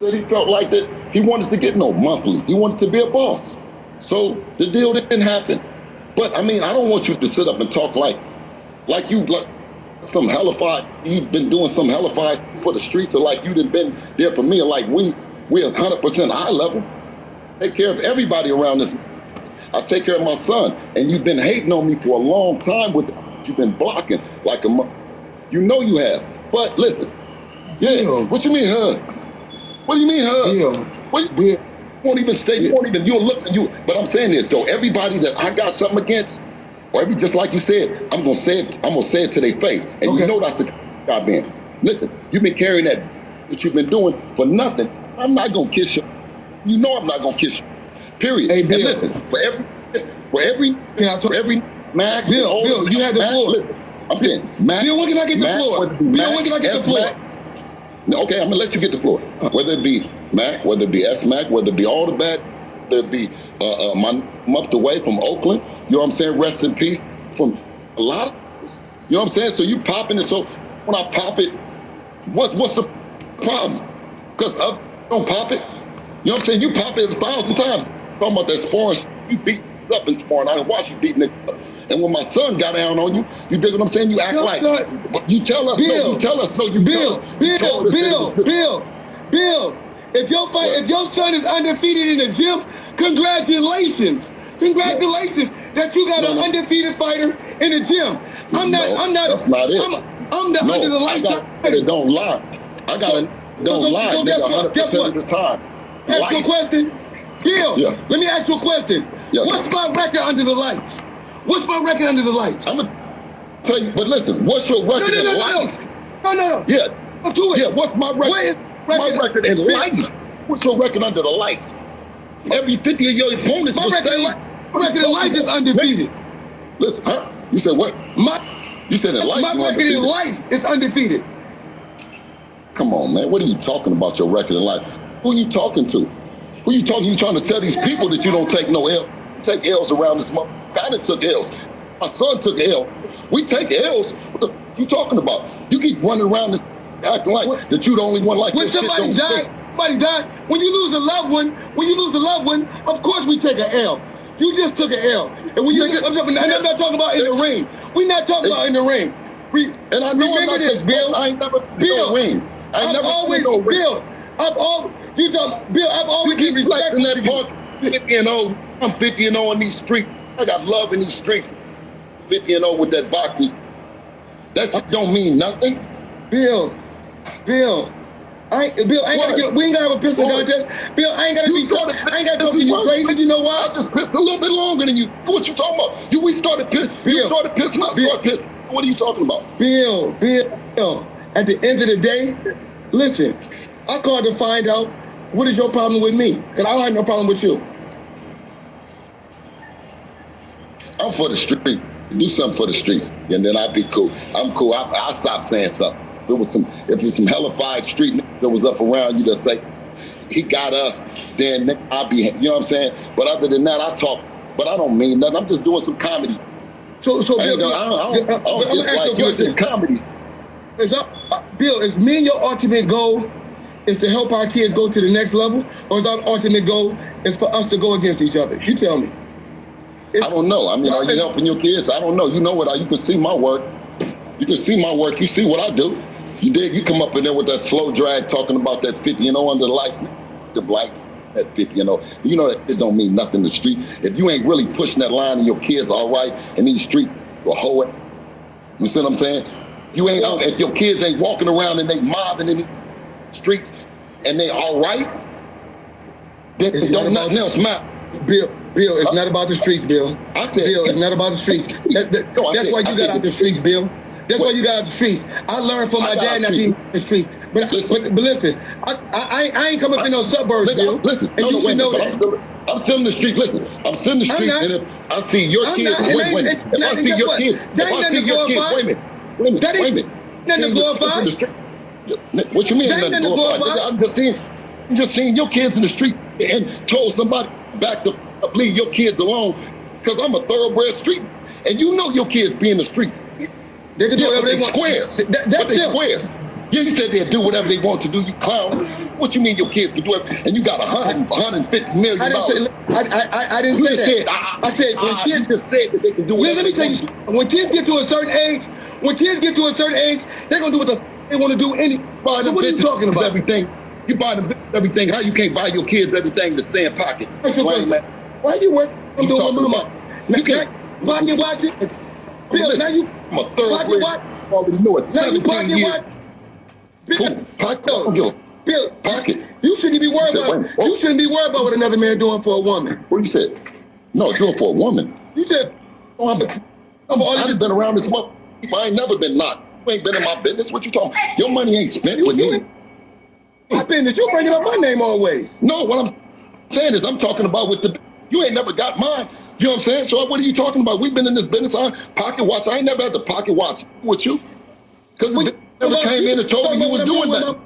that he felt like that he wanted to get no monthly. He wanted to be a boss. So the deal didn't happen. But I mean, I don't want you to sit up and talk like you like some hellified. You've been doing some hellified for the streets, or like you done been there for me, or like we're 100% high level. Take care of everybody around this. I take care of my son, and you've been hating on me for a long time with you've been blocking like you know you have. But listen, yeah, what you mean, huh? What do you mean, huh? You won't even stay. You'll look. But I'm saying this though. Everybody that I got something against, or just like you said, I'm gonna say it to their face, and you know that's the job, man. Listen, you've been carrying that you've been doing for nothing. I'm not gonna kiss you. You know I'm not gonna kiss you. Period. Hey, Bill. And listen, for every Mac, Bill, you had the floor. Listen, I'm saying, Mac, Bill, when can I get the floor? Bill, when can I get the floor? Okay, I'm gonna let you get the floor. Whether it be Mac, whether it be S-Mac, whether it be all the bad, whether it be I'm up the way from Oakland, you know what I'm saying? Rest in peace from a lot of this. You know what I'm saying? So you popping it, so when I pop it, what's the problem? Because I don't pop it. You know what I'm saying? You pop it 1,000 times. Talking about that sparring, you beat up in sparring. I didn't watch you beating it up. And when my son got down on you, you dig what I'm saying? You act like, you tell us, Bill, no, you tell us, no, you Bill, tell us. Bill, if your son is undefeated in the gym, congratulations. Congratulations that you got an undefeated fighter in the gym. I'm not. That's not it. I'm the under the lights. Don't lie. I got it. Don't lie, nigga, 100% of the time. Ask you a question. Bill, let me ask you a question. Yes. What's my record under the lights? What's my record under the lights? I'm going to tell you, but listen, what's your record in life? No. Yeah. Do it. Yeah, what's my record? My record in life. What's your record under the lights? Every 50 of your opponents will say... My record in life is undefeated. Listen, huh? You said what? You said in life my record in life is undefeated. Come on, man. What are you talking about, your record in life? Who are you talking to? Who you talking? You trying to tell these people that you don't take no L? Take L's around this month. I done took L's. My son took L. We take L's. What the you talking about? You keep running around and acting like that you the only one like when this somebody shit don't somebody died. When you lose a loved one, of course we take an L. You just took an L. And when I'm not talking about in the ring. We're not talking about in the ring. And I know remember this, Bill. I ain't never been in no ring. I've always been respecting that part. 50-0. I'm 50-0 in these streets. I got love in these streets. 50-0 with that boxing. That don't mean nothing. Bill, I ain't gotta get. We ain't gotta have a pistol contest. Bill, I ain't gotta talk to you crazy. You know why? I just pissed a little bit longer than you. What you talking about? We started pissing. You started pissing. I started pissing. What are you talking about? Bill. At the end of the day, listen. I called to find out what is your problem with me, because I don't have no problem with you. I'm for the street. Do something for the streets, and then I'd be cool. I'm cool. I'll stop saying something. If it was some hellified street that was up around you that say he got us, then I'll be, you know what I'm saying? But other than that, I talk, but I don't mean nothing. I'm just doing some comedy. So Bill, I don't just like you. It's just comedy. Bill, is me and your ultimate goal is to help our kids go to the next level, or is our ultimate goal is for us to go against each other? You tell me. I don't know. I mean, are you helping your kids? I don't know. You know what? You can see my work. You can see my work. You see what I do. You dig? You come up in there with that slow drag talking about that 50 under the lights. The lights at 50 You know that it don't mean nothing in the street. If you ain't really pushing that line and your kids all right in these streets, you'll hoe it. You see what I'm saying? You ain't out. If your kids ain't walking around and they mobbing in the streets and they all right, then don't nothing else matter. Bill, it's not about the streets, Bill. Bill, it's not about the streets. That's why you got out the streets, Bill. That's why you got out the streets. I learned from my dad not being in the streets. But listen, I ain't coming up in no suburbs, Bill. Listen, I'm still in the streets. Listen, I'm still in the streets, and if I see your kids, if I see your kids, wait a minute. Nothing to glorify. What you mean nothing to glorify? I'm just seeing your kids in the street and told somebody back to leave your kids alone because I'm a thoroughbred street. And you know your kids be in the streets. They can do whatever they want. Squares. That's squares. Yeah, you said they'd do whatever they want to do, you clown. What you mean your kids can do it? And you got $150 million. I didn't say that. I said when kids just said that they can do whatever they want to do. When kids get to a certain age, they're gonna do what they want to do. What are you talking about? Everything. You buy them everything. How you can't buy your kids everything the same pocket? Why you work? I'm doing mama. You can't pocket watch it. Bill, now you I'm a third grade. Already know it. Now you pocket watch. Bill, pocket. You shouldn't be worried about. You shouldn't be worried about what another man doing for a woman. What you said? No, doing for a woman. You said. I've just been around this month. I ain't never been knocked. You ain't been in my business. What you talking? Your money ain't spent with me. My business. You bringing up my name always. No, what I'm saying is I'm talking about with the. You ain't never got mine. You know what I'm saying? So what are you talking about? We've been in this business on pocket watch. I ain't never had the pocket watch with you. Because we never came in and told me you was doing that.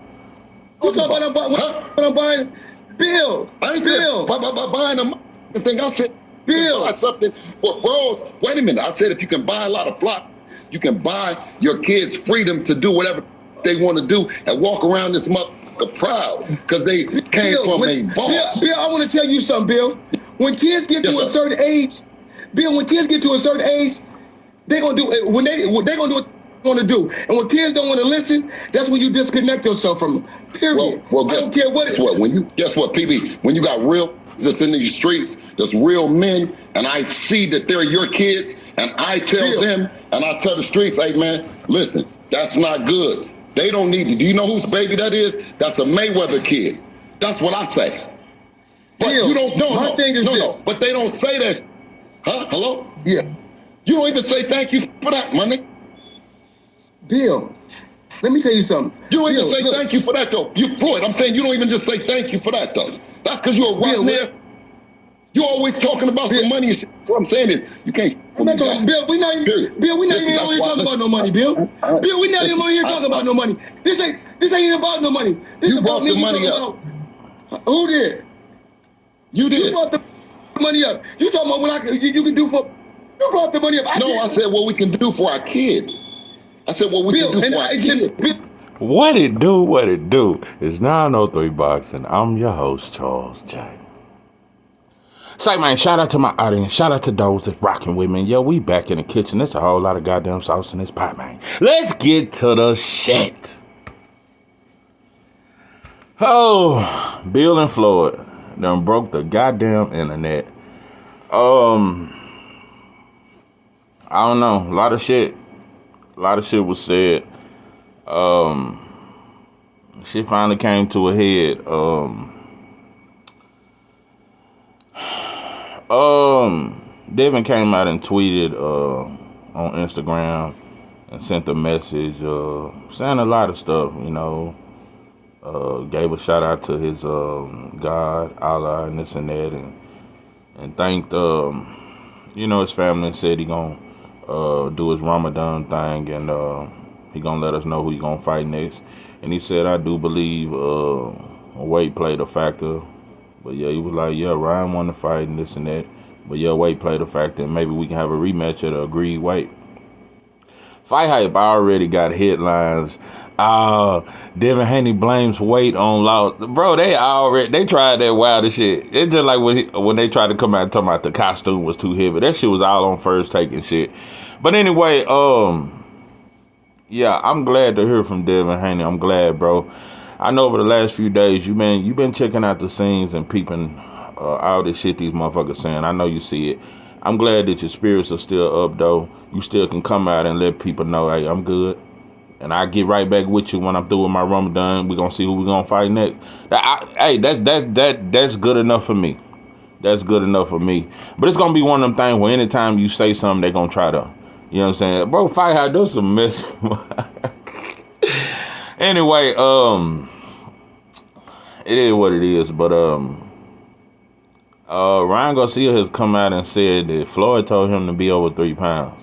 You talking about what I'm buying? Bill. I ain't Bill. Buying a thing. I said, Bill. Buy something for bros. Wait a minute. I said if you can buy a lot of flock, you can buy your kids freedom to do whatever they want to do and walk around this motherfucker proud because they came from a boss. Bill, I want to tell you something, Bill. When kids get to a certain age, they're gonna do it. When they're gonna do what they want to do, and when kids don't want to listen, that's when you disconnect yourself from them. Period. Well, I don't care what. Guess what, PB? When you got real just in these streets, there's real men, and I see that they're your kids, and I tell them, and I tell the streets, hey man, listen, that's not good. They don't need to. Do you know whose baby that is? That's a Mayweather kid. That's what I say. But you don't know. My thing is this. No. But they don't say that. Huh? Hello? Yeah. You don't even say thank you for that, my nigga. Bill, let me tell you something. You don't even say thank you for that, though. You, Floyd, I'm saying you don't even just say thank you for that, though. That's because you're right there. You're always talking about some money and shit. What I'm saying is, you can't. I'm not talking, Bill, we're not even on here talking about no money, Bill. Bill, we're not even on here talking about no money. This ain't even about no money. This you about brought the money up. Who did? You did. You brought the money up. You talking about what you can do for. You brought the money up. I said what we can do for our kids. I said what we can do for our kids. What it do? It's 903 Boxing. I'm your host, Charles J. Say, man, shout out to my audience. Shout out to those that's rocking with me. Yo, we back in the kitchen. There's a whole lot of goddamn sauce in this pot, man. Let's get to the shit. Oh, Bill and Floyd done broke the goddamn internet. I don't know. A lot of shit was said. Shit finally came to a head. Devin came out and tweeted on Instagram and sent a message saying a lot of stuff, you know. Gave a shout out to his God, Allah, and this and that, and thanked his family and said he gonna do his Ramadan thing and he gonna let us know who he gonna fight next. And he said, I do believe weight played a factor, but yeah, he was like, yeah, Ryan won the fight and this and that, but yeah, weight played a factor, and maybe we can have a rematch at a agreed weight. Fight Hype already got headlines. Devin Haney blames weight on loss. Bro, they tried that wild shit. It's just like when they tried to come out and talk about the costume was too heavy. That shit was all on First Take and shit. But anyway, yeah, I'm glad to hear from Devin Haney. I'm glad, bro. I know over the last few days you've been checking out the scenes and peeping all this shit these motherfuckers saying. I know you see it. I'm glad that your spirits are still up, though. You still can come out and let people know, hey, I'm good. And I get right back with you when I'm through with my Ramadan. We're gonna see who we're gonna fight next. That's good enough for me. That's good enough for me. But it's gonna be one of them things where anytime you say something, they're gonna try to, you know what I'm saying? Bro, Fight Hard, there's some mess. Anyway, it is what it is. But Ryan Garcia has come out and said that Floyd told him to be over 3 pounds.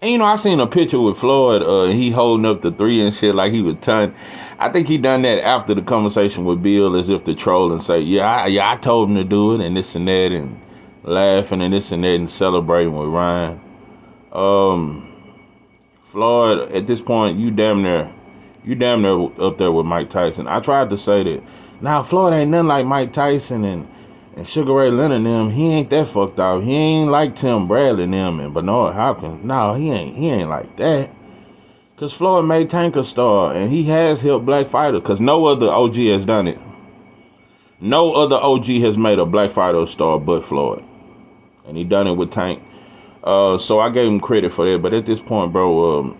And, you know, I seen a picture with Floyd, he holding up the 3 and shit like he was ton. I think he done that after the conversation with Bill as if to troll and say, I told him to do it and this and that, and laughing and this and that and celebrating with Ryan. Floyd, at this point, you damn near You damn near up there with Mike Tyson. I tried to say that. Now Floyd ain't nothing like Mike Tyson and Sugar Ray Leonard and them. He ain't that fucked up. He ain't like Tim Bradley and them and Bernard Hopkins. No, he ain't like that. Cause Floyd made Tank a star, and he has helped black fighters. Cause no other OG has done it. No other OG has made a black fighter a star but Floyd, and he done it with Tank. So I gave him credit for that. But at this point, bro,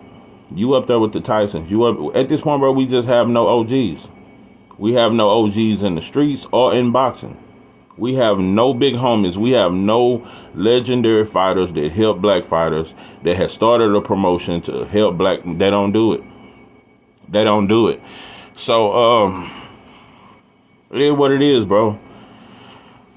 you up there with the Tysons. At this point, bro, we just have no OGs. We have no OGs in the streets or in boxing. We have no big homies. We have no legendary fighters that help black fighters that have started a promotion to help black. They don't do it. They don't do it. So, it is what it is, bro.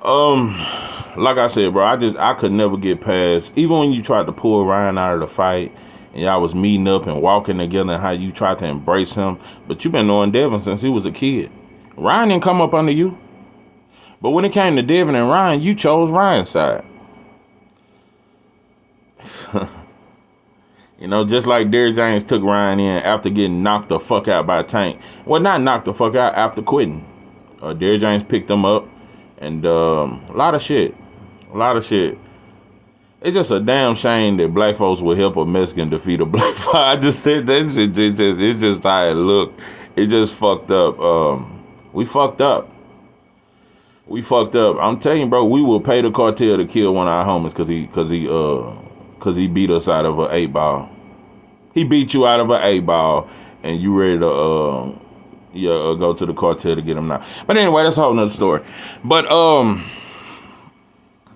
Like I said, bro, I could never get past, even when you tried to pull Ryan out of the fight and y'all was meeting up and walking together and how you tried to embrace him, but you've been knowing Devin since he was a kid. Ryan didn't come up under you. But when it came to Devin and Ryan, you chose Ryan's side. You know, just like Derrick James took Ryan in after getting knocked the fuck out by Tank. Well, not knocked the fuck out, after quitting. Derrick James picked him up, and a lot of shit. A lot of shit. It's just a damn shame that black folks would help a Mexican defeat a black fighter. I just said that shit. It's just how it looked. It just fucked up. We fucked up. We fucked up. I'm telling you, bro, we will pay the cartel to kill one of our homies because he beat us out of an 8-ball. He beat you out of an 8-ball, and you ready to go to the cartel to get him now. But anyway, that's a whole nother story. But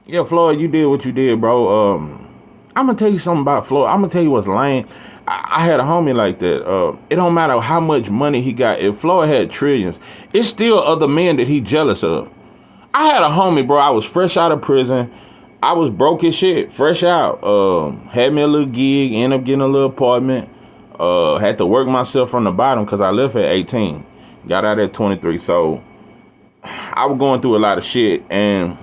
yeah, Floyd, you did what you did, bro. I'm gonna tell you something about Floyd. I'm gonna tell you what's lame. I had a homie like that. It don't matter how much money he got. If Floyd had trillions, it's still other men that he jealous of. I had a homie, bro. I was fresh out of prison. I was broke as shit, fresh out. Had me a little gig, ended up getting a little apartment. Had to work myself from the bottom because I left at 18. Got out at 23. So I was going through a lot of shit, and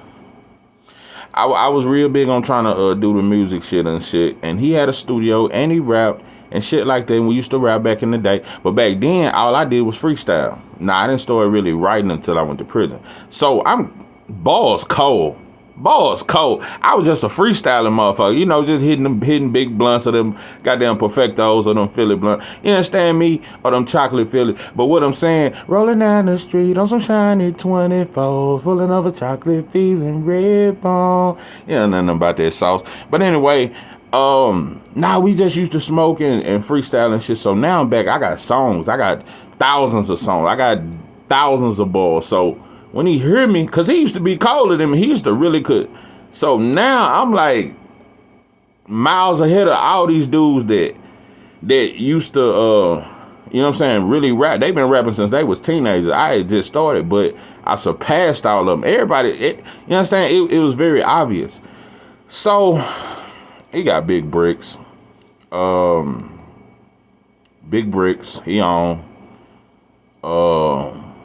I was real big on trying to do the music shit and shit. And he had a studio, and he rapped and shit like that. And we used to rap back in the day. But back then, all I did was freestyle. Nah, I didn't start really writing until I went to prison. So I'm balls cold. Balls cold. I was just a freestyling motherfucker. You know, just hitting big blunts of them goddamn perfectos or them Philly blunts. You understand me? Or them chocolate Philly. But what I'm saying, rolling down the street on some shiny 24s, pulling over chocolate fizz and red bone. You know nothing about that sauce. But anyway, now we just used to smoke and freestyle and shit. So now I'm back. I got songs. I got thousands of songs. I got thousands of balls. So when he heard me, because he used to be colder than me, he used to really could. So now I'm like miles ahead of all these dudes that used to, you know what I'm saying, really rap. They've been rapping since they was teenagers. I had just started, but I surpassed all of them. Everybody, you understand, it was very obvious. So he got big bricks. Big bricks. He on.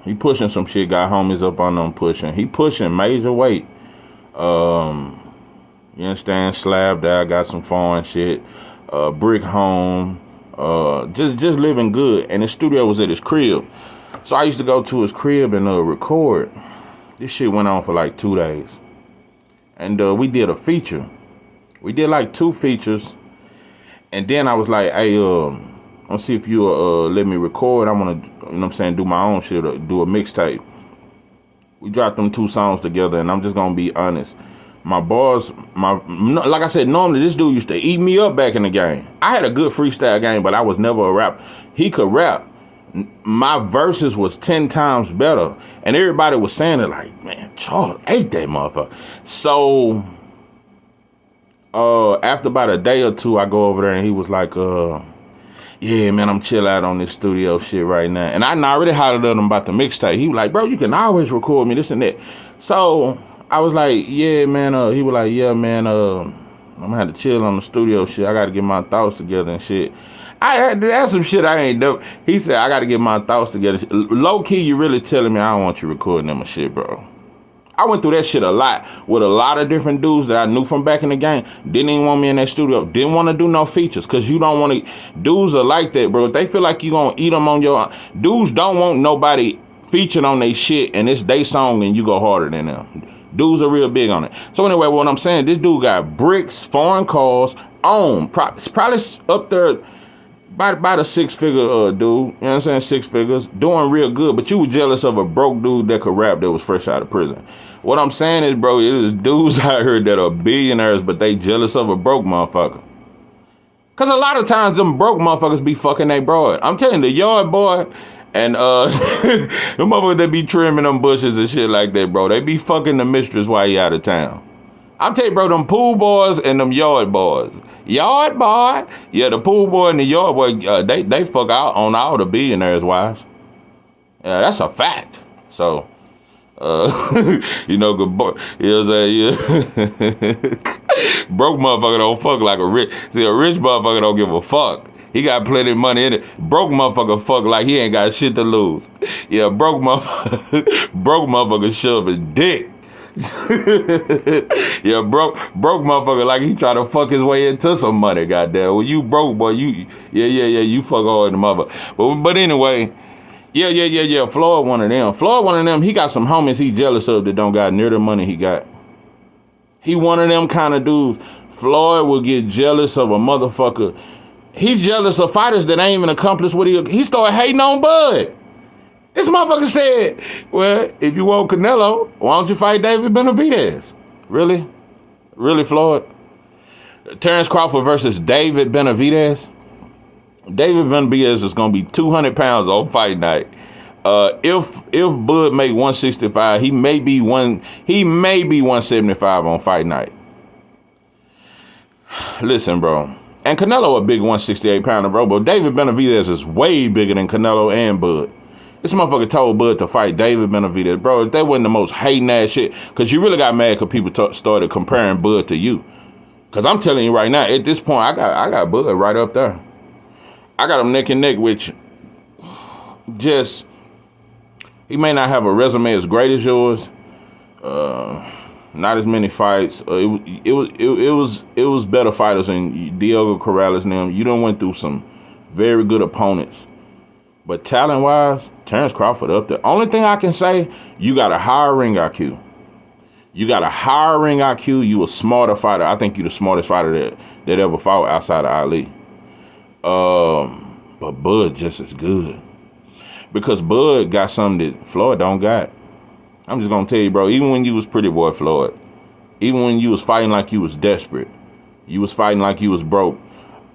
He pushing some shit. Got homies up on them pushing. He pushing major weight. You understand? Slab there. Got some foreign shit. Brick home. Just living good. And his studio was at his crib. So I used to go to his crib and record. This shit went on for like 2 days. And we did a feature. We did like 2 features. And then I was like, hey, I'll see if you let me record. I want to, you know what I'm saying, do my own shit or do a mixtape. We dropped them 2 songs together, and I'm just going to be honest. My boss, like I said, normally this dude used to eat me up back in the game. I had a good freestyle game, but I was never a rapper. He could rap. My verses was 10 times better. And everybody was saying it like, man, Charles ate that motherfucker. So after about a day or 2, I go over there and he was like, yeah, man, I'm chill out on this studio shit right now. And I already hollered at him about the mixtape. He was like, bro, you can always record me, this and that. So I was like, yeah, man. He was like, yeah, man, I'm gonna have to chill on the studio shit. I gotta get my thoughts together and shit. That's some shit I ain't do. He said, I gotta get my thoughts together. Low key, you really telling me I don't want you recording them and shit, bro. I went through that shit a lot with a lot of different dudes that I knew from back in the game. Didn't even want me in that studio. Didn't want to do no features because you don't want to. Dudes are like that, bro. If they feel like you going to eat them on your. Dudes don't want nobody featured on their shit and it's their song and you go harder than them. Dudes are real big on it. So anyway, what I'm saying, this dude got bricks, foreign cars, it's probably up there by the six-figure dude. You know what I'm saying? 6 figures. Doing real good. But you were jealous of a broke dude that could rap that was fresh out of prison. What I'm saying is, bro, it is dudes out here that are billionaires, but they jealous of a broke motherfucker. Because a lot of times them broke motherfuckers be fucking they broad. I'm telling you, the yard boy and the motherfuckers that be trimming them bushes and shit like that, bro, they be fucking the mistress while you out of town. I'll tell you, bro, them pool boys and them yard boys. Yard boy? Yeah, the pool boy and the yard boy, they fuck out on all the billionaires' wives. Yeah, that's a fact. So, you know, good boy. You know what I'm saying? Yeah. Broke motherfucker don't fuck like a rich. See, a rich motherfucker don't give a fuck. He got plenty of money in it. Broke motherfucker fuck like he ain't got shit to lose. Yeah, broke motherfucker shoving dick. Yeah, broke motherfucker like he try to fuck his way into some money, goddamn. When you broke, boy, you fuck hard in the mother. But anyway, yeah. Floyd one of them. He got some homies he jealous of that don't got near the money he got. He one of them kind of dudes. Floyd will get jealous of a motherfucker. He's jealous of fighters that ain't even accomplished what he started hating on Bud. This motherfucker said, well, if you want Canelo, why don't you fight David Benavidez? Really? Really, Floyd? Terrence Crawford versus David Benavidez? David Benavidez is going to be 200 pounds on fight night. If Bud make 165, he may be 175 on fight night. Listen, bro. And Canelo a big 168 pounder, bro, but David Benavidez is way bigger than Canelo and Bud. This motherfucker told Bud to fight David Benavidez. Bro, if that wasn't the most hating ass shit, because you really got mad because people started comparing Bud to you. Because I'm telling you right now, at this point, I got Bud right up there. I got him neck and neck with you. Just, he may not have a resume as great as yours. Not as many fights. It was better fighters than Diogo Corrales and them. You done went through some very good opponents. But talent-wise, Terrence Crawford up there. Only thing I can say, you got a higher ring IQ. You got a higher ring IQ. You a smarter fighter. I think you the smartest fighter that ever fought outside of Ali. But Bud just as good. Because Bud got something that Floyd don't got. I'm just going to tell you, bro, even when you was pretty boy Floyd, even when you was fighting like you was desperate, you was fighting like you was broke,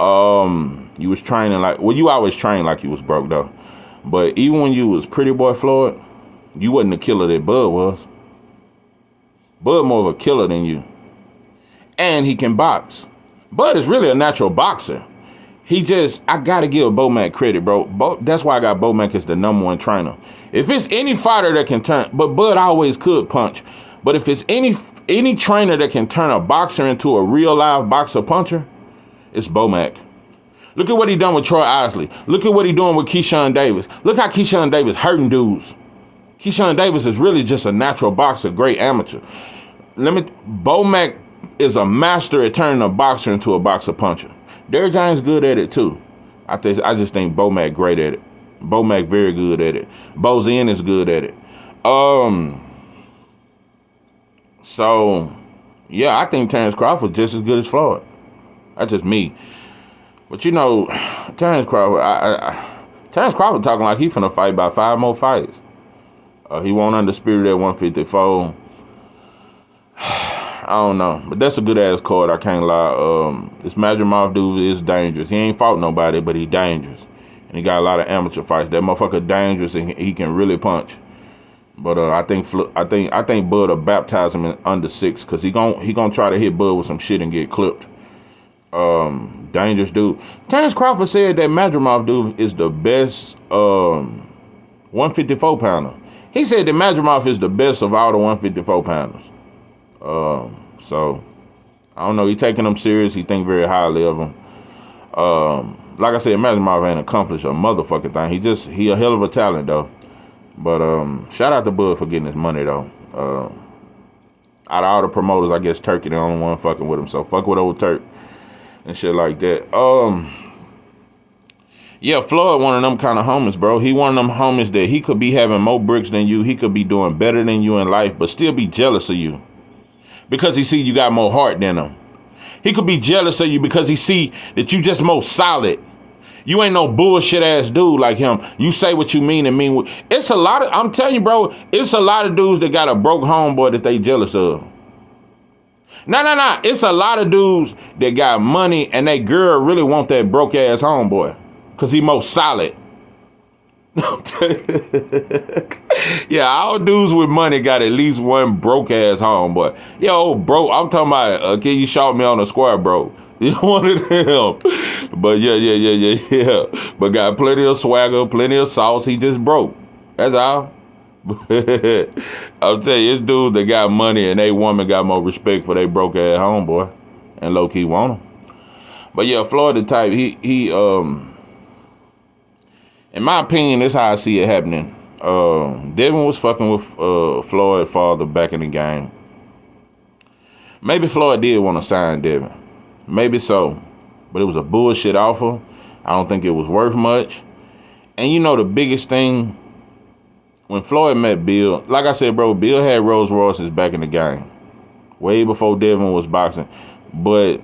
you was training like, well, you always trained like you was broke, though. But even when you was pretty boy Floyd, you wasn't the killer that Bud was. Bud more of a killer than you. And he can box. Bud is really a natural boxer. I got to give Bomac credit, bro. That's why I got Bomac as the #1 trainer. If it's any fighter that can turn, but Bud always could punch. But if it's any trainer that can turn a boxer into a real live boxer puncher, it's Bomac. Look at what he done with Troy Isley. Look at what he doing with Keyshawn Davis. Look how Keyshawn Davis hurting dudes. Keyshawn Davis is really just a natural boxer, great amateur. Bomac is a master at turning a boxer into a boxer puncher. Derrick James good at it too. I just think Bomac great at it. Bomac very good at it. Bozien is good at it. So yeah, I think Terrence Crawford just as good as Floyd. That's just me. But you know, Terrence Crawford talking like he finna fight by 5 more fights. He won't undisputed at 154. I don't know, but that's a good ass card. I can't lie. This Madrimov dude is dangerous. He ain't fought nobody, but he dangerous, and he got a lot of amateur fights. That motherfucker dangerous, and he can really punch. But I think Bud will baptize him in under 6 because he gonna try to hit Bud with some shit and get clipped. Dangerous dude. Terrence Crawford said that Madrimov dude is the best 154 pounder. He said that Madrimov is the best of all the 154 pounders. So I don't know. He taking them serious. He think very highly of him. Like I said, Madrimov ain't accomplished a motherfucking thing. He a hell of a talent though. But shout out to Bud for getting his money though. Out of all the promoters, I guess Turkey the only one fucking with him. So fuck with old Turk and shit like that. Yeah, Floyd one of them kind of homies, bro. He one of them homies that he could be having more bricks than you. He could be doing better than you in life, but still be jealous of you because he see you got more heart than him. He could be jealous of you because he see that you just more solid. You ain't no bullshit ass dude like him. You say what you mean and mean. It's a lot of, I'm telling you, bro, it's a lot of dudes that got a broke homeboy that they jealous of. Nah. It's a lot of dudes that got money and they girl really want that broke ass homeboy because he more solid. Yeah, all dudes with money got at least one broke ass homeboy. Yo, bro, I'm talking about, can you shout me on the square, bro? You one of them. But yeah. But got plenty of swagger, plenty of sauce. He just broke. That's all. I'll tell you, this dude that got money and they woman got more respect for they broke ass homeboy and low key want him. But yeah, Floyd the type, he in my opinion, this is how I see it happening. Devin was fucking with Floyd father back in the game. Maybe Floyd did want to sign Devin. Maybe so. But it was a bullshit offer. I don't think it was worth much. And you know the biggest thing, when Floyd met Bill, like I said, bro, Bill had Rolls Royces back in the game. Way before Devin was boxing. But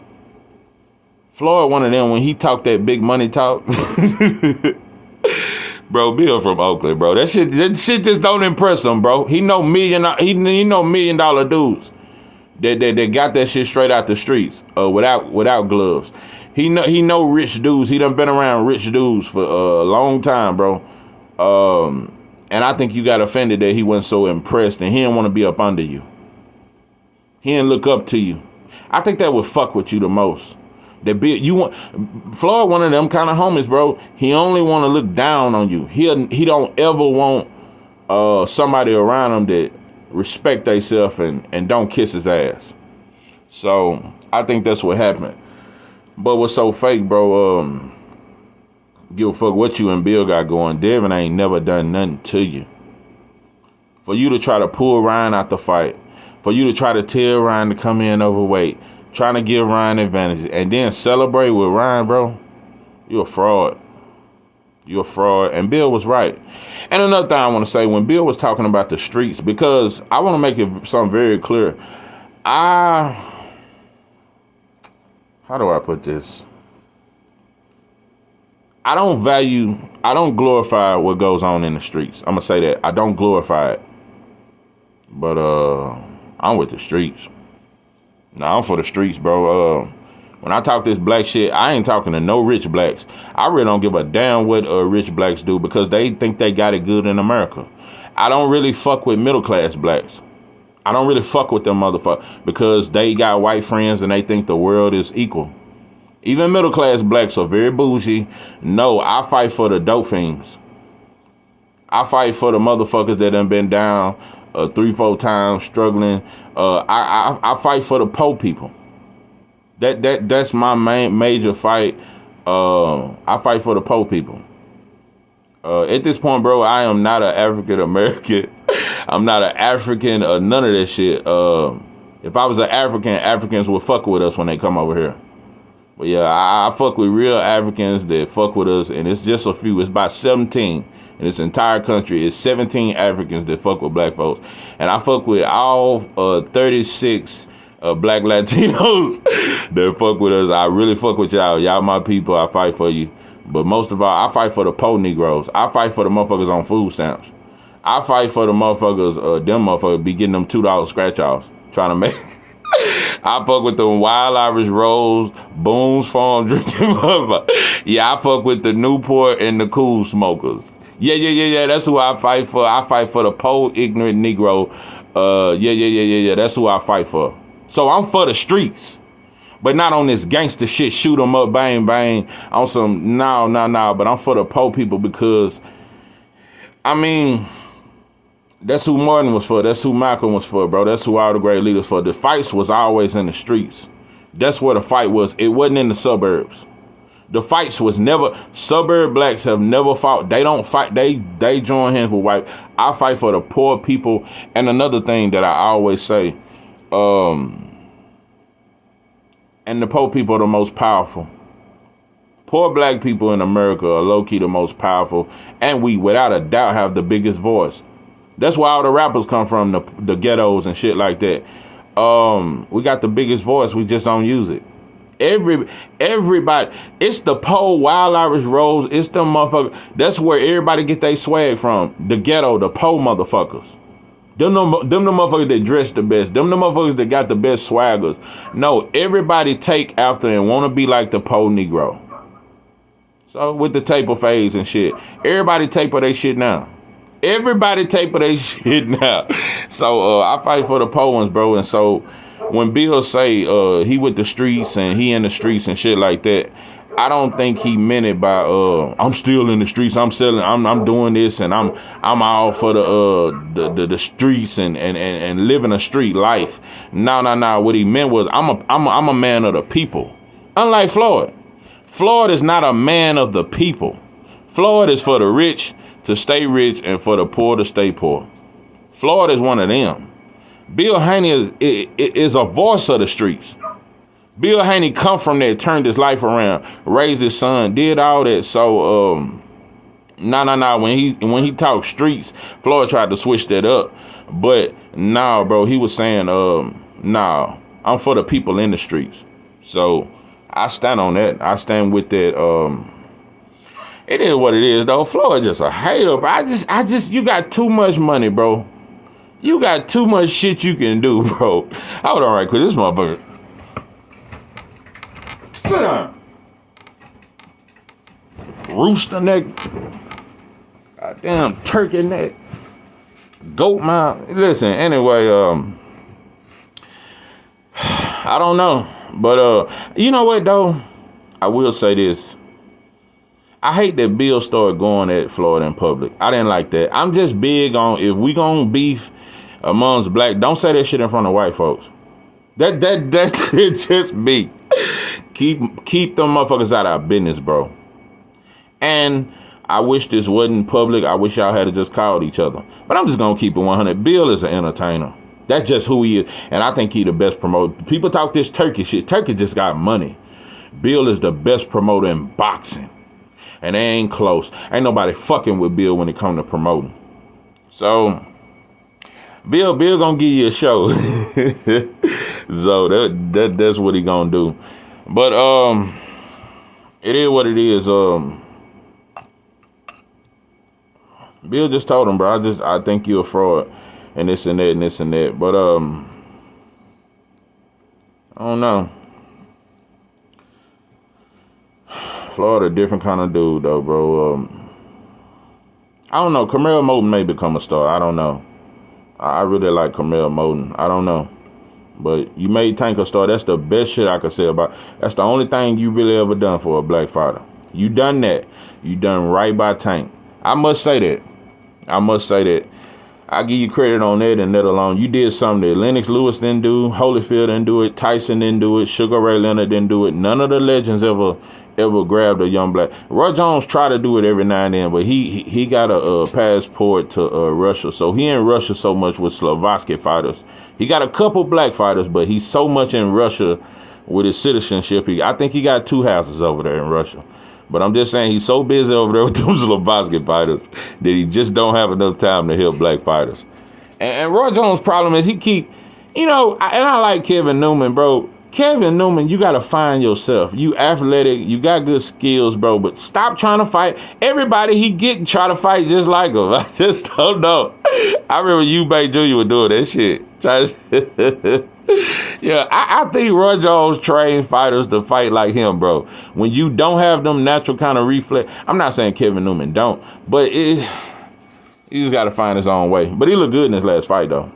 Floyd, one of them, when he talked that big money talk, bro, Bill from Oakland, bro. That shit just don't impress him, bro. He know $1 million dudes that got that shit straight out the streets, without gloves. He know rich dudes. He done been around rich dudes for a long time, bro. And I think you got offended that he wasn't so impressed and he didn't want to be up under you. He didn't look up to you. I think that would fuck with you the most. Floyd one of them kind of homies, bro. He only want to look down on you. He don't ever want somebody around him that respect themselves and don't kiss his ass. So I think that's what happened. But what's so fake, bro? Give a fuck what you and Bill got going. Devin ain't never done nothing to you. For you to try to pull Ryan out the fight, for you to try to tell Ryan to come in overweight, trying to give Ryan advantage, and then celebrate with Ryan, bro, you a fraud. You a fraud. And Bill was right. And another thing I want to say, when Bill was talking about the streets, because I want to make it something very clear. How do I put this? I don't glorify what goes on in the streets. I'm going to say that. I don't glorify it. But I'm with the streets. Nah, I'm for the streets, bro. When I talk this black shit, I ain't talking to no rich blacks. I really don't give a damn what rich blacks do because they think they got it good in America. I don't really fuck with middle class blacks. I don't really fuck with them motherfuckers because they got white friends and they think the world is equal. Even middle class blacks are very bougie. No, I fight for the dope fiends. I fight for the motherfuckers that done been down 3-4 times struggling. I fight for the poor people. That's my major fight. I fight for the poor people. At this point, bro, I am not an African American. I'm not an African or none of that shit. If I was an African, Africans would fuck with us when they come over here. But yeah, I fuck with real Africans that fuck with us, and it's just a few. It's about 17 in this entire country. It's 17 Africans that fuck with black folks, and I fuck with all 36 black Latinos that fuck with us. I really fuck with y'all. Y'all my people. I fight for you. But most of all, I fight for the poor Negroes. I fight for the motherfuckers on food stamps. I fight for the motherfuckers. Them motherfuckers be getting them $2 scratch offs trying to make. I fuck with the Wild Irish Rose, Boone's Farm drinking motherfucker. Yeah, I fuck with the Newport and the Cool Smokers. Yeah. That's who I fight for. I fight for the poor, ignorant Negro. Yeah. That's who I fight for. So I'm for the streets, but not on this gangster shit. Shoot 'em up, bang, bang. On some no. But I'm for the poor people because, I mean, that's who Martin was for. That's who Malcolm was for, bro. That's who all the great leaders for. The fights was always in the streets. That's where the fight was. It wasn't in the suburbs. The fights was never, suburb blacks have never fought. They don't fight. They join hands with white. I fight for the poor people. And another thing that I always say, And the poor people are the most powerful. Poor black people in America are low-key the most powerful, and we, without a doubt, have the biggest voice. That's why all the rappers come from the ghettos and shit like that. We got the biggest voice, we just don't use it. Everybody, it's the poor Wild Irish Rose, it's the motherfucker. That's where everybody get their swag from. The ghetto, the poor motherfuckers. Them the motherfuckers that dress the best. Them the motherfuckers that got the best swaggers. No, everybody take after and want to be like the poor Negro. So with the taper phase and shit, everybody taper they shit now. Everybody taper they shit now. So I fight for the poor ones, bro. And so when Bill say he with the streets and he in the streets and shit like that, I don't think he meant it by I'm still in the streets. I'm selling. I'm doing this and I'm all for the streets and living a street life. No. What he meant was I'm a man of the people. Unlike Floyd. Floyd is not a man of the people. Floyd is for the rich to stay rich and for the poor to stay poor. Floyd is one of them. Bill Haney is a voice of the streets. Bill Haney come from there, turned his life around, raised his son, did all that. So no. When he talked streets, Floyd tried to switch that up. But nah, bro, he was saying nah, I'm for the people in the streets. So I stand on that. I stand with that. It is what it is, though. Floyd just a hater. But I just, you got too much money, bro. You got too much shit you can do, bro. Hold on right quick. This motherfucker. Sit down. Rooster neck. Goddamn turkey neck. Goat mouth. Listen, anyway, I don't know. But you know what though? I will say this. I hate that Bill started going at Floyd in public. I didn't like that. I'm just big on if we gonna beef amongst black, don't say that shit in front of white folks. That's it's just me. Keep them motherfuckers out of our business, bro. And I wish this wasn't public. I wish y'all had just called each other. But I'm just gonna keep it 100. Bill is an entertainer. That's just who he is. And I think he the best promoter. People talk this Turkey shit. Turkey just got money. Bill is the best promoter in boxing. And they ain't close. Ain't nobody fucking with Bill when it come to promoting. So, Bill gonna give you a show. So that's what he gonna do. But it is what it is. Bill just told him, bro, I think you're a fraud. And this and that and this and that. But I don't know. Floyd a different kind of dude though, bro. I don't know. Camille Moten may become a star. I don't know. I really like Camille Moten. I don't know. But you made Tank a star. That's the best shit I could say about. That's the only thing you really ever done for a black fighter. You done that. You done right by Tank. I must say that. I give you credit on that and that alone. You did something that Lennox Lewis didn't do, Holyfield didn't do it, Tyson didn't do it, Sugar Ray Leonard didn't do it. None of the legends ever grabbed a young black. Roy Jones tried to do it every now and then, but he got a passport to Russia, so he in Russia so much with Slovak fighters. He got a couple black fighters, but he's so much in Russia with his citizenship. I think he got 2 houses over there in Russia. But I'm just saying he's so busy over there with those Slovak fighters that he just don't have enough time to help black fighters. And Roy Jones' problem is he keep, and I like Kevin Newman, bro. Kevin Newman, you got to find yourself. You athletic, you got good skills, bro, but stop trying to fight. Everybody he get try to fight just like him. I just don't know. I remember Eubank Jr. was doing that shit. Yeah, I think Roy Jones trained fighters to fight like him, bro. When you don't have them natural kind of reflex, I'm not saying Kevin Newman don't, but he just got to find his own way. But he looked good in his last fight, though.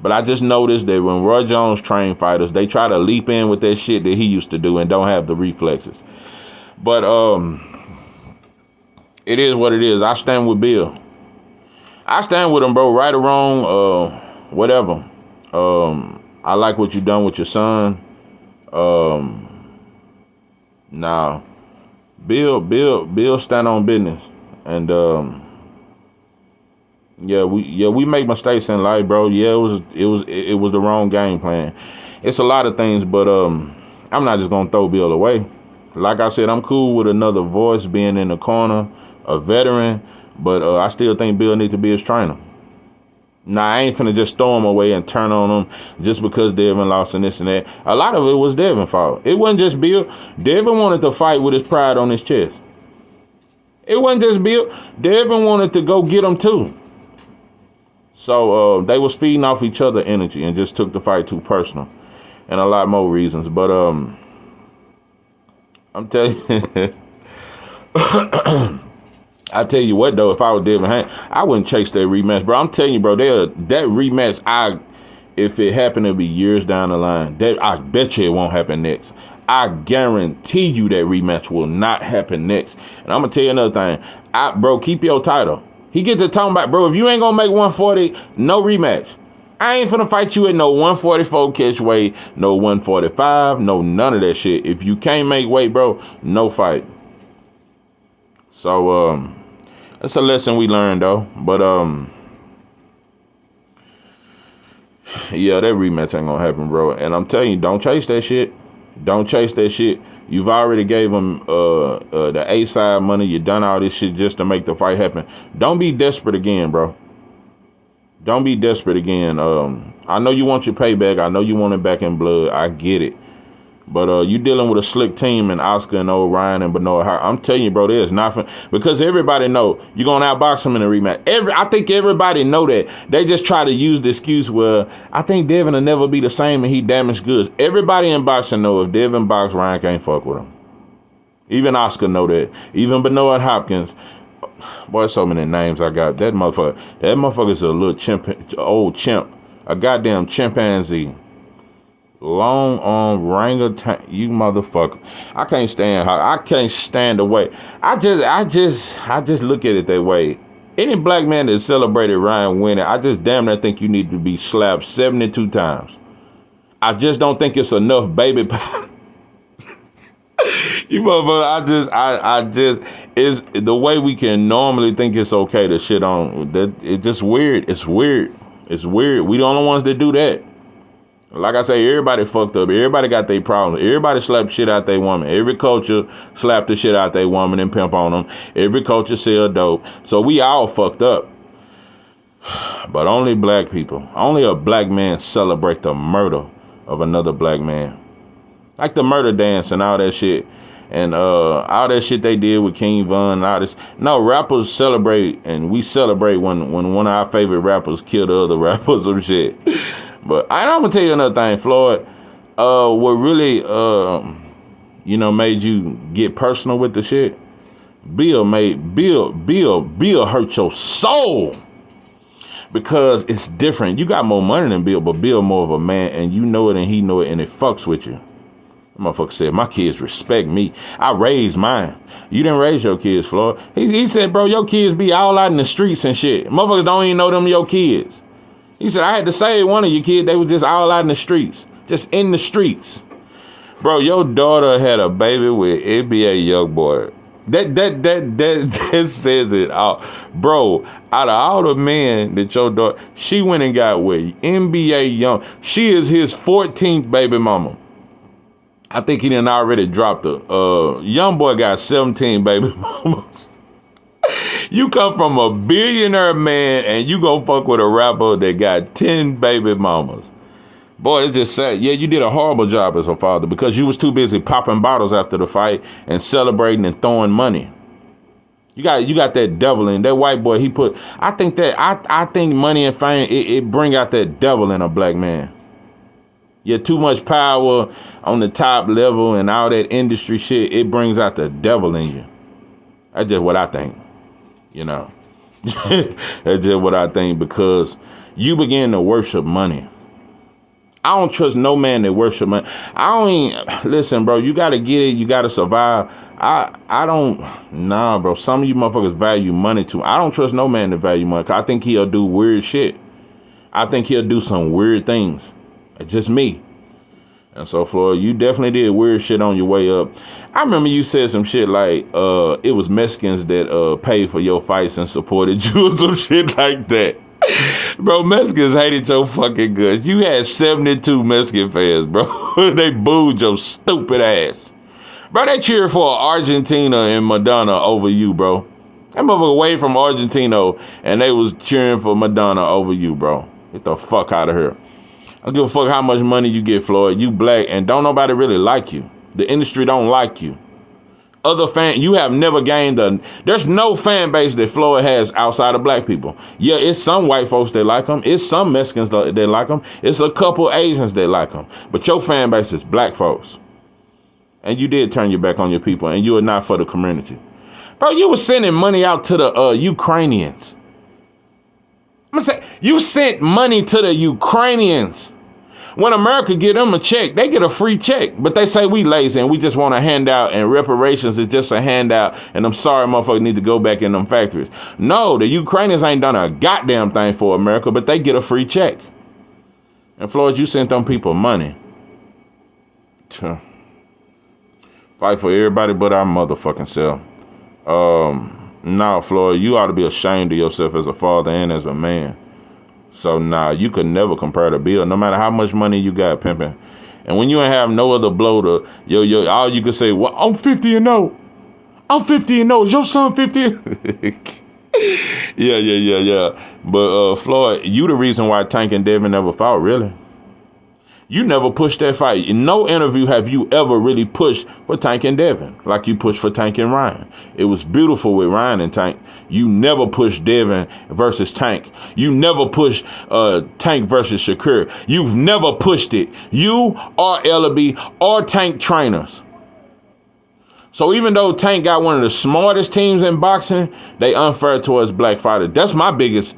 But I just noticed that when Roy Jones trained fighters, they try to leap in with that shit that he used to do and don't have the reflexes. But it is what it is. I stand with Bill. I stand with him, bro. Right or wrong, whatever. I like what you done with your son. Nah, Bill stand on business, and we make mistakes in life, bro. Yeah, it was the wrong game plan. It's a lot of things, but I'm not just gonna throw Bill away. Like I said, I'm cool with another voice being in the corner, a veteran, but I still think Bill needs to be his trainer. Now, I ain't finna just throw him away and turn on him just because Devin lost and this and that. A lot of it was Devin's fault. It wasn't just Bill. Devin wanted to fight with his pride on his chest. It wasn't just Bill. Devin wanted to go get him too. So they was feeding off each other energy and just took the fight too personal. And a lot more reasons. But I'm telling you, I tell you what though, if I was Devin Haney, I wouldn't chase that rematch, bro. I'm telling you, bro, that rematch, if it happened, it'll be years down the line. I bet you it won't happen next. I guarantee you that rematch will not happen next. And I'm gonna tell you another thing, bro, keep your title. He get to talking about, bro, if you ain't gonna make 140, no rematch. I ain't finna fight you at no 144 catch weight, no 145, no none of that shit. If you can't make weight, bro, no fight. So that's a lesson we learned though. But yeah, that rematch ain't gonna happen, bro. And I'm telling you, don't chase that shit. Don't chase that shit. You've already gave him the A-side money. You done all this shit just to make the fight happen. Don't be desperate again, bro. Don't be desperate again. I know you want your payback. I know you want it back in blood. I get it. But you dealing with a slick team and Oscar and O'Ryan and Benoit Hart. I'm telling you, bro, there's nothing. Because everybody know you're going to outbox him in a rematch. I think everybody know that. They just try to use the excuse, well, I think Devin will never be the same and he damaged goods. Everybody in boxing know if Devin box, Ryan can't fuck with him. Even Oscar know that. Even Benoit Hopkins. Boy, so many names I got. That motherfucker's a little old chimp. A goddamn chimpanzee. Long arm orangutan, you motherfucker. I can't stand the way. I just look at it that way. Any black man that celebrated Ryan winning, I just damn near think you need to be slapped 72 times. I just don't think it's enough baby powder. You motherfucker, I just is the way we can normally think it's okay to shit on that. It's just weird. It's weird. We the only ones that do that. Like I say, everybody fucked up. Everybody got their problems. Everybody slapped shit out their woman. Every culture slapped the shit out their woman and pimp on them. Every culture sell dope. So we all fucked up. But only black people, only a black man celebrate the murder of another black man. Like the murder dance and all that shit. And all that shit they did with King Von and all this. No, rappers celebrate, and we celebrate when one of our favorite rappers kill the other rappers or shit. But I'm gonna tell you another thing, Floyd. What really, made you get personal with the shit? Bill hurt your soul because it's different. You got more money than Bill, but Bill more of a man, and you know it, and he know it, and it fucks with you. The motherfucker said, "My kids respect me. I raised mine. You didn't raise your kids, Floyd." He said, "Bro, your kids be all out in the streets and shit. Motherfuckers don't even know them your kids." He said, "I had to save one of your kids. They was just all out in the streets. Just in the streets." Bro, your daughter had a baby with NBA Youngboy. That says it all. Bro, out of all the men that your daughter, she went and got with NBA Young. She is his 14th baby mama. I think he done already dropped her. Youngboy got 17 baby mamas. You come from a billionaire man and you go fuck with a rapper that got 10 baby mamas. Boy, it's just sad. Yeah, you did a horrible job as a father because you was too busy popping bottles after the fight and celebrating and throwing money. You got that devil in that white boy. I think money and fame, it bring out that devil in a black man. Yeah, too much power on the top level and all that industry shit, it brings out the devil in you. That's just what I think. That's just what I think because you begin to worship money. I don't trust no man that worship money. Listen, bro, you gotta get it, you gotta survive. Bro, some of you motherfuckers value money too. I don't trust no man that value money, 'cause I think he'll do weird shit. I think he'll do some weird things. It's just me. And so, Floyd, you definitely did weird shit on your way up. I remember you said some shit like it was Mexicans that paid for your fights and supported you or some shit like that. Bro, Mexicans hated your fucking guts. You had 72 Mexican fans, bro. They booed your stupid ass. Bro, they cheered for Argentina and Madonna over you, bro. That motherfucker away from Argentina and they was cheering for Madonna over you, bro. Get the fuck out of here. I don't give a fuck how much money you get, Floyd. You black and don't nobody really like you. The industry don't like you. You have never gained there's no fan base that Floyd has outside of black people. Yeah, it's some white folks that like him. It's some Mexicans that like him. It's a couple Asians that like him. But your fan base is black folks. And you did turn your back on your people and you are not for the community. Bro, you were sending money out to the Ukrainians. I'm gonna say, you sent money to the Ukrainians. When America get them a check, they get a free check. But they say we lazy and we just want a handout and reparations is just a handout and them sorry motherfuckers need to go back in them factories. No, the Ukrainians ain't done a goddamn thing for America, but they get a free check. And Floyd, you sent them people money. Fight for everybody but our motherfucking self. Nah, Floyd, you ought to be ashamed of yourself as a father and as a man. So, nah, you could never compare to Bill, no matter how much money you got pimping. And when you ain't have no other blow to, all you could say, well, I'm 50 and 0. I'm 50 and 0. Is your son 50? Yeah. But, Floyd, you the reason why Tank and Devin never fought, really. You never pushed that fight. In no interview have you ever really pushed for Tank and Devin like you pushed for Tank and Ryan. It was beautiful with Ryan and Tank. You never pushed Devin versus Tank. You never pushed Tank versus Shakur. You've never pushed it. You or Ellaby or Tank trainers. So even though Tank got one of the smartest teams in boxing, they unfair towards black fighters. That's my biggest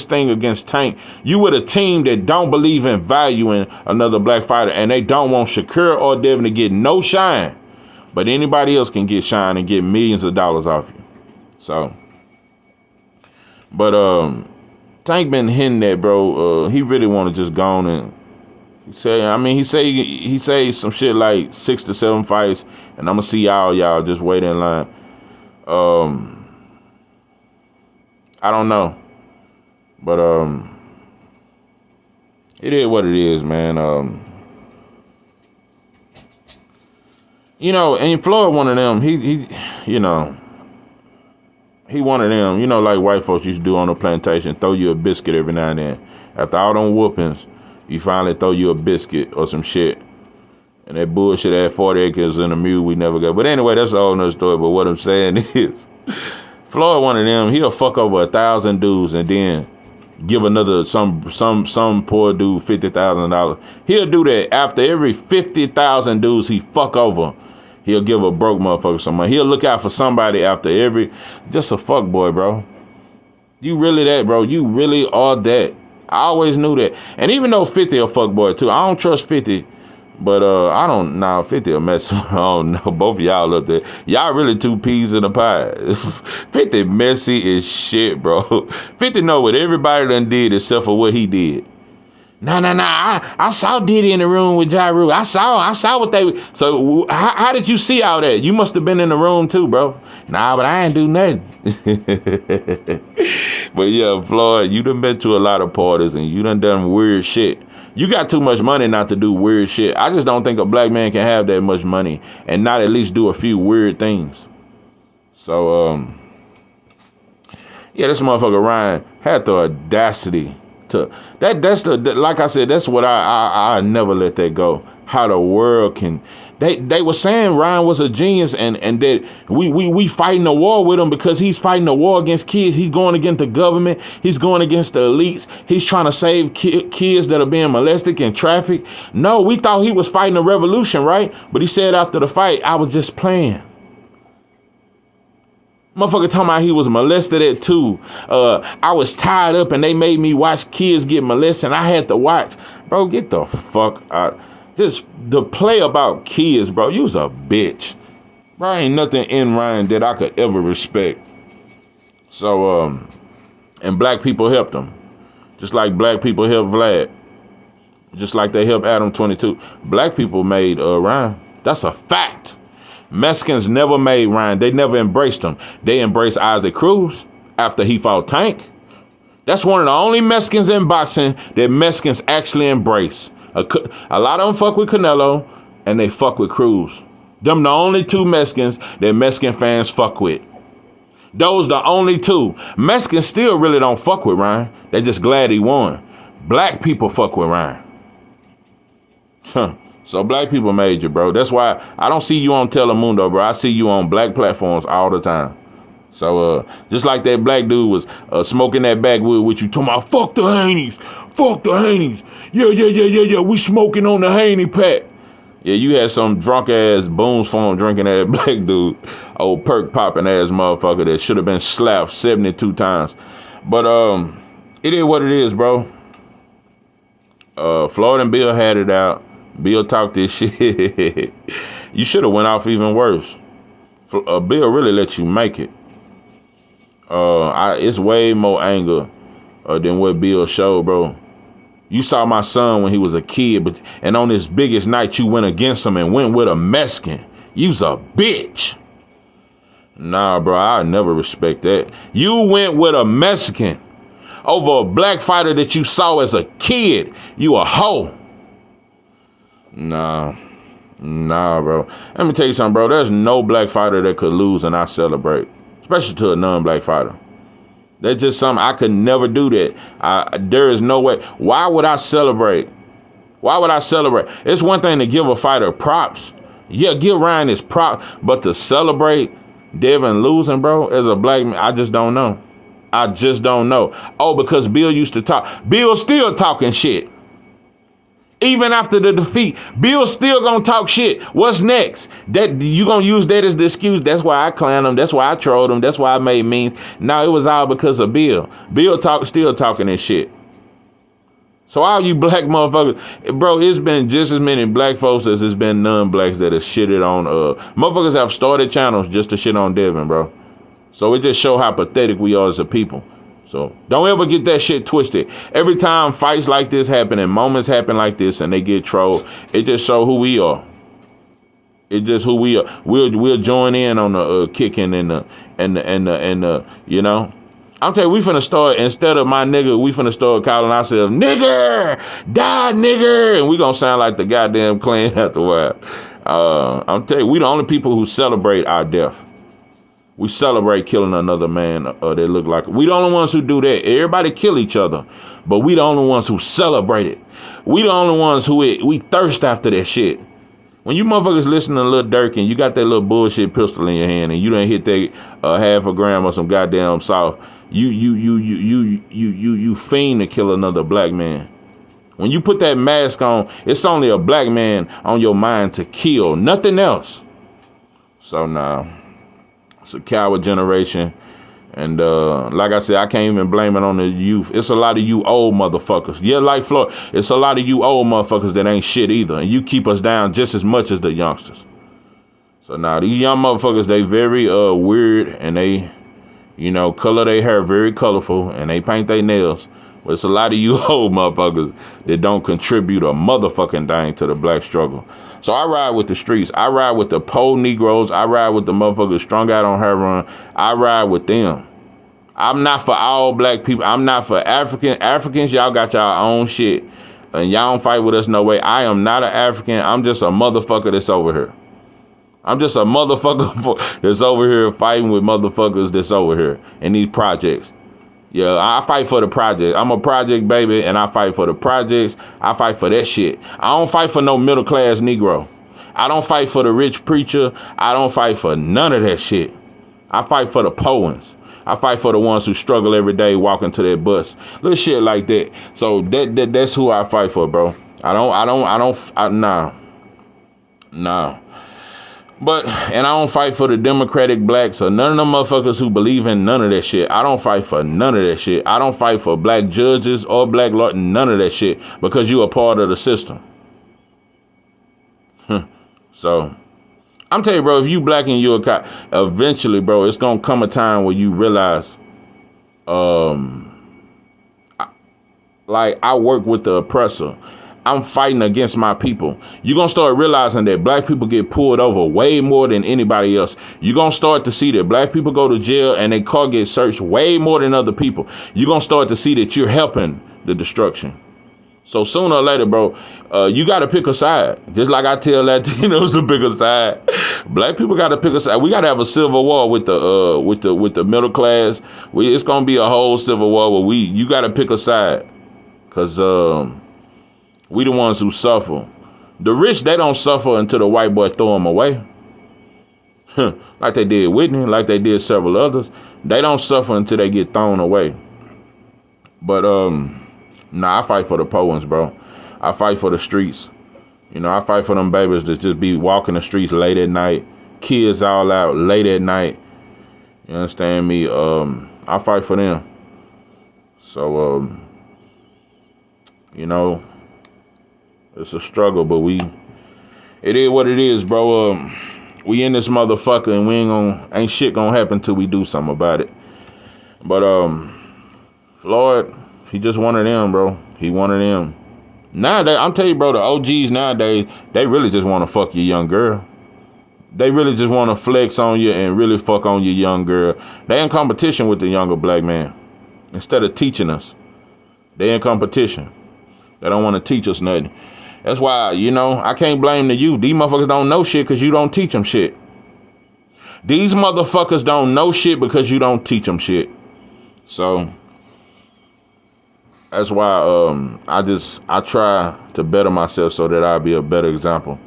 thing against Tank. You with a team that don't believe in valuing another black fighter and they don't want Shakur or Devin to get no shine. But anybody else can get shine and get millions of dollars off you. So, but Tank been hitting that, bro. He really want to just go on and he say some shit like 6 to 7 fights, and I'm gonna see y'all just wait in line. I don't know, but it is what it is, man. And Floyd one of them. He one of them. Like white folks used to do on the plantation, throw you a biscuit every now and then. After all them whoopings, you finally throw you a biscuit or some shit. And that bullshit had 40 acres in a mule we never got. But anyway, that's a whole nother story. But what I'm saying is, Floyd one of them, he'll fuck over 1,000 dudes and then give another some poor dude $50,000. He'll do that after every 50,000 dudes he fuck over. He'll give a broke motherfucker some money. He'll look out for somebody after just a fuck boy, bro. You really that, bro. You really are that. I always knew that. And even though 50 a fuckboy too, I don't trust 50. But 50 a mess. I don't know. Both of y'all up there. Y'all really two peas in a pie. 50 messy as shit, bro. 50 know what everybody done did except for what he did. Nah. I saw Diddy in the room with Ja Rule. I saw what they. So how did you see all that? You must have been in the room too, bro. Nah, but I ain't do nothing. But yeah, Floyd, you done been to a lot of parties and you done weird shit. You got too much money not to do weird shit. I just don't think a black man can have that much money and not at least do a few weird things. So, this motherfucker Ryan had the audacity to like I said, that's what I never let that go. How the world can. They were saying Ryan was a genius and that we fighting a war with him because he's fighting a war against kids. He's going against the government. He's going against the elites. He's trying to save kids that are being molested and trafficked. No, we thought he was fighting a revolution, right? But he said after the fight, I was just playing. Motherfucker talking about he was molested at 2. I was tied up and they made me watch kids get molested and I had to watch. Bro, get the fuck out. Just the play about kids, bro. You was a bitch. Bro, ain't nothing in Ryan that I could ever respect. So, and black people helped him. Just like black people helped Vlad. Just like they helped Adam 22. Black people made Ryan. That's a fact. Mexicans never made Ryan. They never embraced him. They embraced Isaac Cruz after he fought Tank. That's one of the only Mexicans in boxing that Mexicans actually embrace. A lot of them fuck with Canelo and they fuck with Cruz. Them the only two Mexicans that Mexican fans fuck with. Those the only two. Mexicans still really don't fuck with Ryan. They just glad he won. Black people fuck with Ryan. So black people made you, bro. That's why I don't see you on Telemundo, bro. I see you on black platforms all the time. So just like that black dude was smoking that backwood with you, talking about fuck the Haneys, fuck the Haneys. Yeah. We smoking on the Haney pack. Yeah, you had some drunk ass Boone's Farm drinking ass black dude, old perk popping ass motherfucker that should have been slapped 72 times. But it is what it is, bro. Floyd and Bill had it out. Bill talked this shit. You should have went off even worse. Bill really let you make it. It's way more anger than what Bill showed, bro. You saw my son when he was a kid, and on his biggest night, you went against him and went with a Mexican. You's a bitch. Nah, bro, I never respect that. You went with a Mexican over a black fighter that you saw as a kid. You a hoe. Nah, bro. Let me tell you something, bro. There's no black fighter that could lose and I celebrate, especially to a non-black fighter. That's just something I could never do that. There is no way. Why would I celebrate? It's one thing to give a fighter props. Yeah, give Ryan his props, but to celebrate Devin losing, bro, as a black man, I just don't know. Oh, because Bill used to talk. Bill's still talking shit. Even after the defeat, Bill's still gonna talk shit. What's next? That you gonna use that as the excuse? That's why I clowned him. That's why I trolled him. That's why I made memes. No, it was all because of Bill. Bill still talking this shit. So all you black motherfuckers, bro, it's been just as many black folks as it's been non-blacks that have shitted on. Motherfuckers have started channels just to shit on Devin, bro. So it just show how pathetic we are as a people. So don't ever get that shit twisted. Every time fights like this happen and moments happen like this and they get trolled, it just show who we are. It's just who we are. We'll join in on the kicking and the you know. I'm telling you, we finna start, instead of my nigga, we finna start calling ourselves nigger, die nigger, and we gonna sound like the goddamn Klan after a while. I'm telling you, we the only people who celebrate our death. We celebrate killing another man that look like. We the only ones who do that. Everybody kill each other, but we the only ones who celebrate it. We the only ones who we thirst after that shit. When you motherfuckers listen to Lil Durk and you got that little bullshit pistol in your hand and you done hit that half a gram or some goddamn soft, you fiend to kill another black man. When you put that mask on, it's only a black man on your mind to kill, nothing else. So nah. It's a coward generation. And like I said, I can't even blame it on the youth. It's a lot of you old motherfuckers. Yeah, like Floyd, it's a lot of you old motherfuckers that ain't shit either. And you keep us down just as much as the youngsters. So now these young motherfuckers, they very weird and they, you know, color their hair very colorful and they paint their nails. But it's a lot of you old motherfuckers that don't contribute a motherfucking thing to the black struggle. So I ride with the streets. I ride with the poor Negroes. I ride with the motherfuckers strung out on heroin. I ride with them. I'm not for all black people. I'm not for Africans, y'all got y'all own shit. And y'all don't fight with us no way. I am not an African. I'm just a motherfucker that's over here. I'm just a motherfucker that's over here fighting with motherfuckers that's over here in these projects. Yeah, I fight for the project. I'm a project baby, and I fight for the projects. I fight for that shit. I don't fight for no middle class Negro. I don't fight for the rich preacher. I don't fight for none of that shit. I fight for the poor ones. I fight for the ones who struggle every day walking to their bus. Little shit like that. So that's who I fight for, bro. Nah. But, and I don't fight for the Democratic blacks or none of them motherfuckers who believe in none of that shit. I don't fight for none of that shit. I don't fight for black judges or black lawyers, none of that shit, because you a part of the system. So, I'm telling you, bro, if you black and you a cop, eventually, bro, it's gonna come a time where you realize, like, I work with the oppressor. I'm fighting against my people. You're going to start realizing that black people get pulled over way more than anybody else. You're going to start to see that black people go to jail and their car gets searched way more than other people. You're going to start to see that you're helping the destruction. So sooner or later, bro, you got to pick a side. Just like I tell Latinos to pick a side. Black people got to pick a side. We got to have a civil war with the middle class. It's going to be a whole civil war where you got to pick a side. Because we the ones who suffer. The rich, they don't suffer until the white boy throw them away. Like they did Whitney, like they did several others. They don't suffer until they get thrown away. But nah, I fight for the poor ones, bro. I fight for the streets. You know, I fight for them babies that just be walking the streets late at night. Kids all out late at night. You understand me? I fight for them. So, you know, it's a struggle, but it is what it is, bro. We in this motherfucker and ain't shit gonna happen till we do something about it. But, Floyd, he just one of them, bro. He one of them. Nowadays, I'm telling you, bro, the OGs nowadays, they really just want to fuck your young girl. They really just want to flex on you and really fuck on your young girl. They in competition with the younger black man. Instead of teaching us, they in competition. They don't want to teach us nothing. That's why, you know, I can't blame the youth. These motherfuckers don't know shit because you don't teach them shit. These motherfuckers don't know shit because you don't teach them shit. So that's why I try to better myself so that I'll be a better example.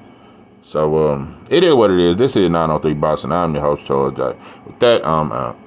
So it is what it is. This is 903 Boss, and I'm your host, Charles J. With that, I'm out.